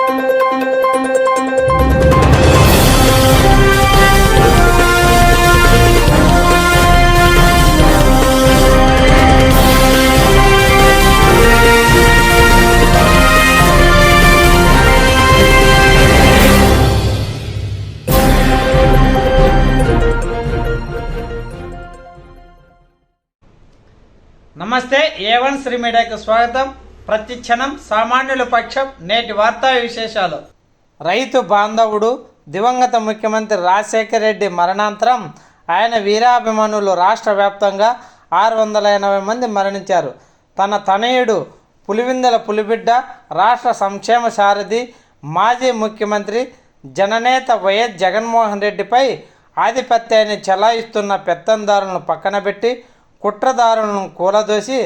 నమస్తే A1 శ్రీ మీడియాకు స్వాగతం. ప్రతి క్షణం సామాన్యుల పక్షం. నేటి వార్తా విశేషాలు. రైతు బాంధవుడు దివంగత ముఖ్యమంత్రి రాజశేఖర రెడ్డి మరణాంతరం ఆయన వీరాభిమానులు రాష్ట్ర వ్యాప్తంగా 680 మంది మరణించారు. తన తనయుడు పులివెందుల పులిబిడ్డ, రాష్ట్ర సంక్షేమ సారథి, మాజీ ముఖ్యమంత్రి జననేత వైఎస్ జగన్మోహన్ రెడ్డిపై ఆధిపత్యాన్ని చెలాయిస్తున్న పెత్తందారులను పక్కనబెట్టి కుట్రదారులను కూలదోసి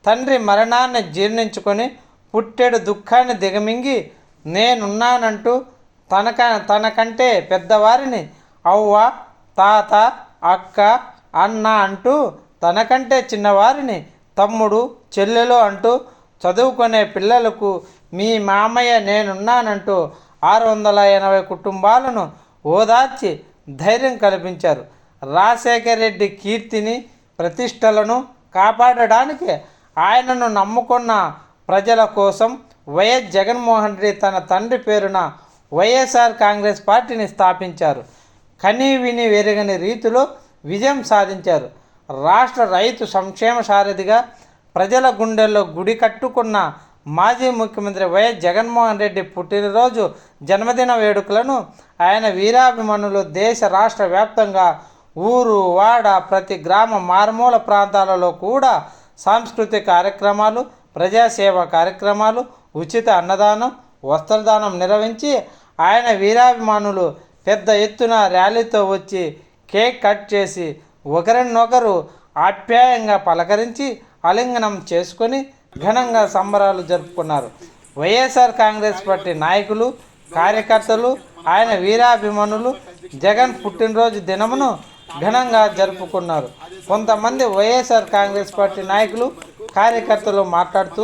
తండ్రి మరణాన్ని జీర్ణించుకొని పుట్టెడు దుఃఖాన్ని దిగమింగి నేనున్నానంటూ తనకంటే పెద్దవారిని అవ్వ, తాత, అక్క, అన్న అంటూ తనకంటే చిన్నవారిని తమ్ముడు, చెల్లెలు అంటూ చదువుకునే పిల్లలకు మీ మామయ్య నేనున్నానంటూ 680 కుటుంబాలను ఓదార్చి ధైర్యం కల్పించారు. రాజశేఖర రెడ్డి కీర్తిని, ప్రతిష్టలను కాపాడడానికి ఆయనను నమ్ముకున్న ప్రజల కోసం వైఎస్ జగన్మోహన్ రెడ్డి తన తండ్రి పేరున వైఎస్ఆర్ కాంగ్రెస్ పార్టీని స్థాపించారు. కని విని వెరగని రీతిలో విజయం సాధించారు. రాష్ట్ర రైతు సంక్షేమ సారథిగా ప్రజల గుండెల్లో గుడి కట్టుకున్న మాజీ ముఖ్యమంత్రి వైఎస్ జగన్మోహన్ రెడ్డి పుట్టినరోజు జన్మదిన వేడుకలను ఆయన వీరాభిమానులు దేశ రాష్ట్ర వ్యాప్తంగా ఊరు వాడ ప్రతి గ్రామ మారుమూల ప్రాంతాలలో కూడా సాంస్కృతిక కార్యక్రమాలు, ప్రజాసేవ కార్యక్రమాలు, ఉచిత అన్నదానం, వస్త్రదానం నిర్వహించి ఆయన వీరాభిమానులు పెద్ద ఎత్తున ర్యాలీతో వచ్చి కేక్ కట్ చేసి ఒకరినొకరు ఆప్యాయంగా పలకరించి ఆలింగనం చేసుకొని ఘనంగా సంబరాలు జరుపుకున్నారు. వైఎస్ఆర్ కాంగ్రెస్ పార్టీ నాయకులు, కార్యకర్తలు, ఆయన వీరాభిమానులు జగన్ పుట్టినరోజు దినమును ఘనంగా జరుపుకున్నారు. కొంతమంది వైఎస్ఆర్ కాంగ్రెస్ పార్టీ నాయకులు, కార్యకర్తలు మాట్లాడుతూ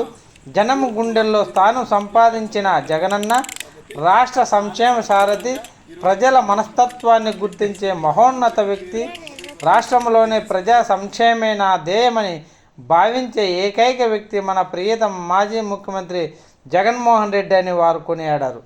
జనం గుండెల్లో స్థానం సంపాదించిన జగనన్న రాష్ట్ర సంక్షేమ సారథి, ప్రజల మనస్తత్వాన్ని గుర్తించే మహోన్నత వ్యక్తి, రాష్ట్రంలోనే ప్రజా సంక్షేమే నా ధ్యేయమని భావించే ఏకైక వ్యక్తి మన ప్రియతమ మాజీ ముఖ్యమంత్రి జగన్మోహన్ రెడ్డి అని వారు కొనియాడారు.